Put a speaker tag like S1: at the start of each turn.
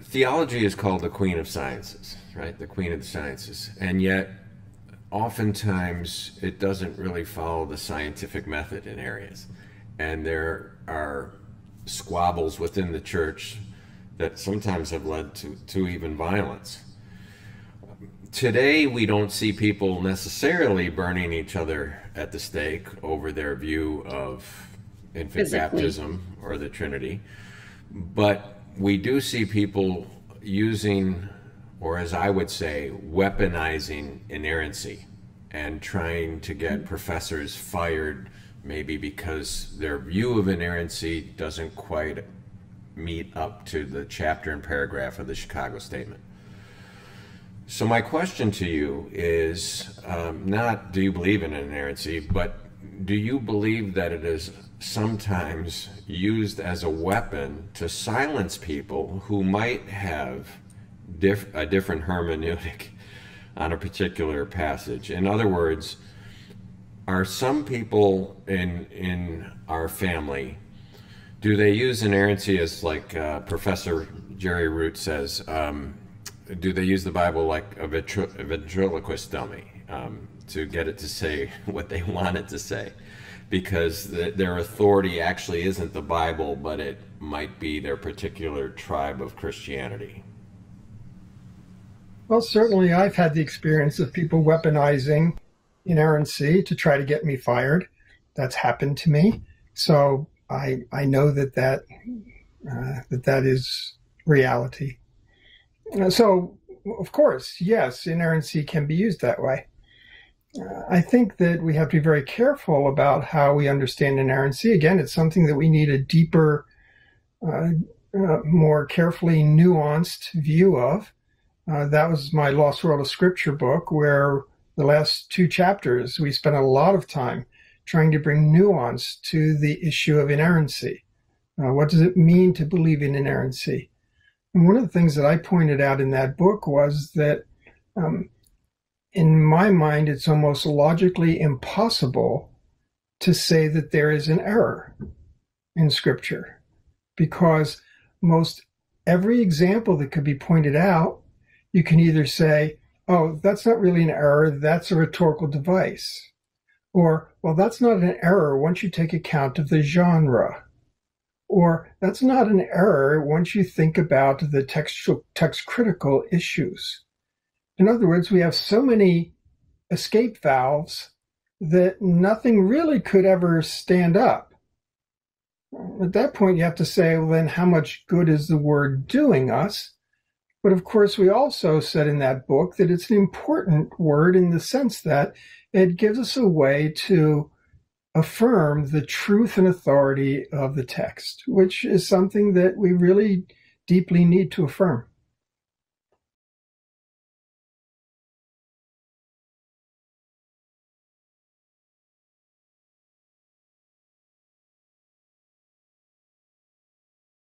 S1: Theology is called the queen of sciences, right? The queen of the sciences. And yet, oftentimes, it doesn't really follow the scientific method in areas. And there are squabbles within the church that sometimes have led to even violence. Today, we don't see people necessarily burning each other at the stake over their view of infant baptism or the Trinity. But we do see people using, or as I would say, weaponizing inerrancy and trying to get professors fired, maybe because their view of inerrancy doesn't quite meet up to the chapter and paragraph of the Chicago Statement. So my question to you is not do you believe in inerrancy, but do you believe that it is sometimes used as a weapon to silence people who might have a different hermeneutic on a particular passage? In other words, are some people in our family, do they use inerrancy as, like Professor Jerry Root says, do they use the Bible like a ventriloquist dummy to get it to say what they want it to say? Because their authority actually isn't the Bible, but it might be their particular tribe of Christianity.
S2: Well, certainly I've had the experience of people weaponizing inerrancy to try to get me fired. That's happened to me. So I know that is reality. So, of course, yes, inerrancy can be used that way. I think that we have to be very careful about how we understand inerrancy. Again, it's something that we need a deeper, more carefully nuanced view of. That was my Lost World of Scripture book, where the last 2 chapters, we spent a lot of time trying to bring nuance to the issue of inerrancy. What does it mean to believe in inerrancy? And one of the things that I pointed out in that book was that in my mind, it's almost logically impossible to say that there is an error in Scripture, because most every example that could be pointed out, you can either say, oh, that's not really an error, that's a rhetorical device. Or, well, that's not an error once you take account of the genre. Or, that's not an error once you think about the text critical issues. In other words, we have so many escape valves that nothing really could ever stand up. At that point, you have to say, well, then how much good is the word doing us? But of course, we also said in that book that it's an important word in the sense that it gives us a way to affirm the truth and authority of the text, which is something that we really deeply need to affirm.